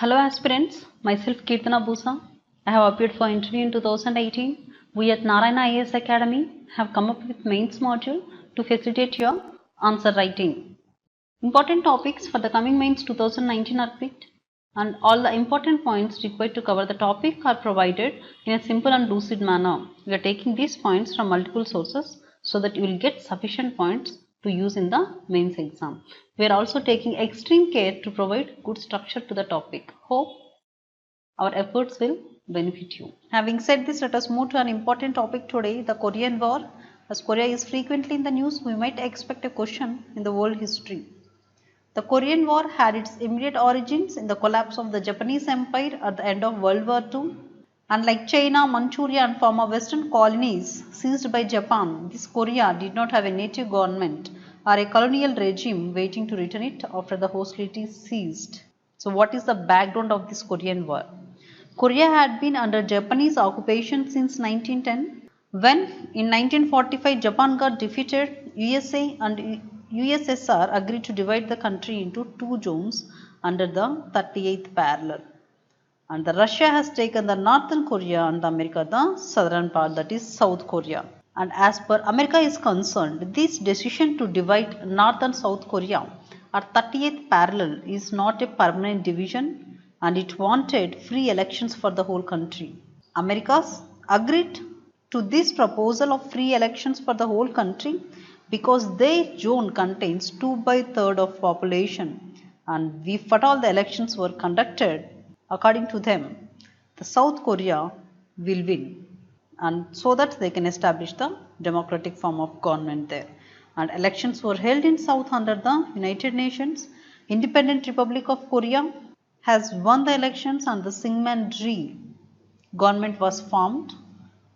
Hello aspirants, myself Kirtana Busa. I have appeared for interview in 2018. We at Narayana IAS Academy have come up with mains module to facilitate your answer writing. Important topics for the coming mains 2019 are picked, and all the important points required to cover the topic are provided in a simple and lucid manner. We are taking these points from multiple sources so that you will get sufficient points to use in the mains exam. We are also taking extreme care to provide good structure to the topic. Hope our efforts will benefit you. Having said this, let us move to an important topic today, the Korean War. As Korea is frequently in the news, we might expect a question in the world history. The Korean War had its immediate origins in the collapse of the Japanese Empire at the end of World War II. Unlike China, Manchuria and former Western colonies seized by Japan, this Korea did not have a native government or a colonial regime waiting to return it after the hostilities ceased. So what is the background of this Korean War? Korea had been under Japanese occupation since 1910, when in 1945 Japan got defeated. USA and USSR agreed to divide the country into two zones under the 38th parallel. And the Russia has taken the northern Korea and America the southern part, that is South Korea. And as per America is concerned, this decision to divide North and South Korea at 38th parallel is not a permanent division, and it wanted free elections for the whole country. America agreed to this proposal of free elections for the whole country because their zone contains 2/3 of population, and if at all the elections were conducted according to them, the South Korea will win, and so that they can establish the democratic form of government there. And elections were held in South under the United Nations. Independent Republic of Korea has won the elections, and the Syngman-rhee government was formed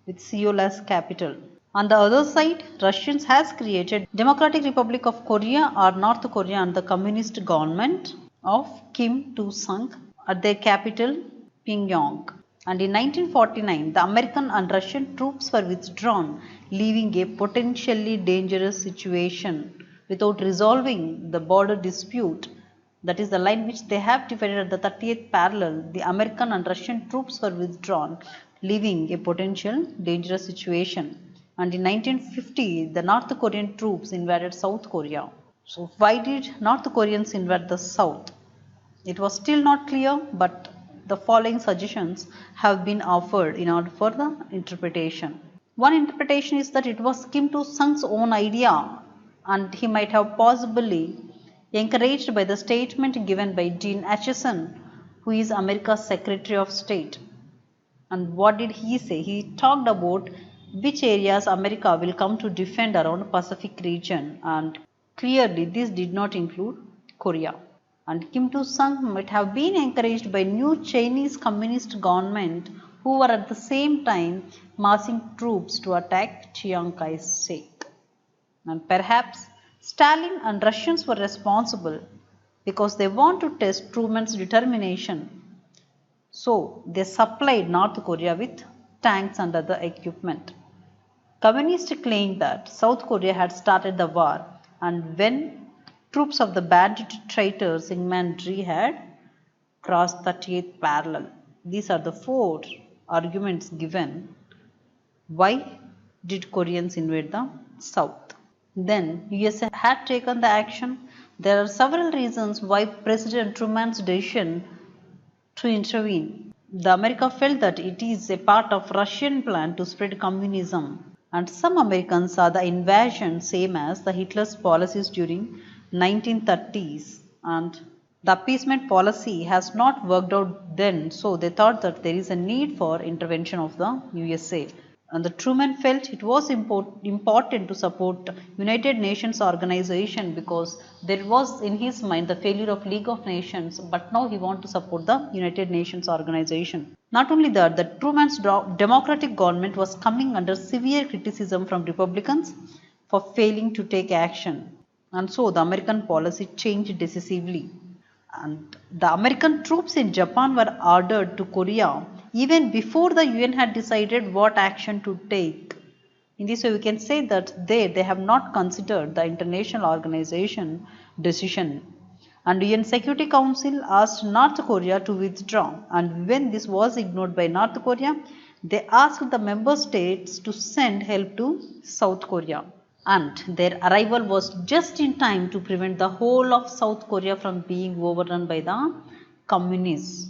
with Seoul as capital. On the other side, Russians has created Democratic Republic of Korea or North Korea and the communist government of Kim Il-sung at their capital Pyongyang. And in 1949, the American and Russian troops were withdrawn, leaving a potentially dangerous situation. Without resolving the border dispute, that is the line which they have divided at the 30th parallel, the American and Russian troops were withdrawn, leaving a potential dangerous situation. And in 1950, the North Korean troops invaded South Korea. So why did North Koreans invade the South? It was still not clear, but the following suggestions have been offered in order for the interpretation. One interpretation is that it was Kim Il-sung's own idea, and he might have possibly encouraged by the statement given by Dean Acheson, who is America's Secretary of State. And what did he say? He talked about which areas America will come to defend around Pacific region, and clearly this did not include Korea. And Kim Il-sung might have been encouraged by new Chinese communist government who were at the same time massing troops to attack Chiang Kai-shek. And perhaps Stalin and Russians were responsible because they want to test Truman's determination. So they supplied North Korea with tanks and other equipment. Communists claimed that South Korea had started the war, and when troops of the bandit traitor Syngman-rhee had crossed 38th parallel. These are the four arguments given. Why did Koreans invade the South? Then USA had taken the action. There are several reasons why President Truman's decision to intervene. The America felt that it is a part of Russian plan to spread communism, and some Americans saw the invasion same as the Hitler's policies during 1930s, and the appeasement policy has not worked out then, so they thought that there is a need for intervention of the USA. And the Truman felt it was important to support United Nations organization because there was in his mind the failure of League of Nations, but now he wanted to support the United Nations organization. Not only that, the Truman's democratic government was coming under severe criticism from Republicans for failing to take action. And so the American policy changed decisively. And the American troops in Japan were ordered to Korea even before the UN had decided what action to take. In this way, we can say that they have not considered the international organization decision. And UN Security Council asked North Korea to withdraw, and when this was ignored by North Korea, they asked the member states to send help to South Korea. And their arrival was just in time to prevent the whole of South Korea from being overrun by the communists.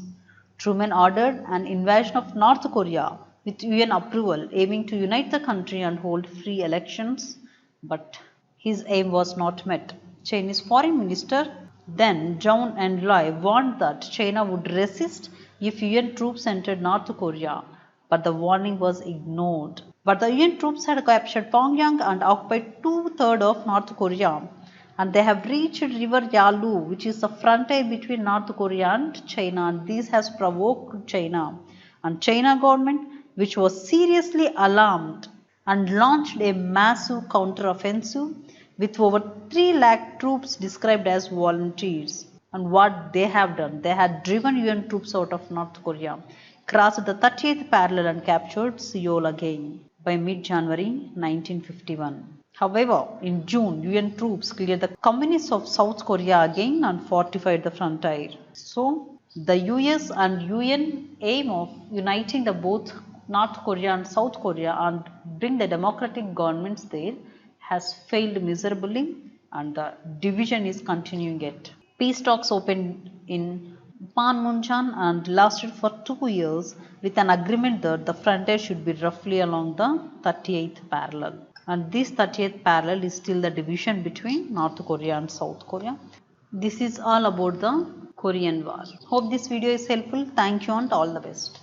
Truman ordered an invasion of North Korea with UN approval, aiming to unite the country and hold free elections, but his aim was not met. Chinese Foreign Minister then Zhou Enlai warned that China would resist if UN troops entered North Korea, but the warning was ignored. But the UN troops had captured Pyongyang and occupied 2/3 of North Korea, and they have reached river Yalu, which is the frontier between North Korea and China, and this has provoked China. And China government, which was seriously alarmed and launched a massive counter-offensive with over 3 lakh troops described as volunteers. And what they have done, they had driven UN troops out of North Korea, crossed the 30th parallel and captured Seoul again by mid-January 1951. However, in June, UN troops cleared the communists of South Korea again and fortified the frontier. So, the US and UN aim of uniting the both North Korea and South Korea and bring the democratic governments there has failed miserably, and the division is continuing yet. Peace talks opened in Panmunjom and lasted for 2 years with an agreement that the frontier should be roughly along the 38th parallel. And this 30th parallel is still the division between North Korea and South Korea. This is all about the Korean War. Hope this video is helpful. Thank you and all the best.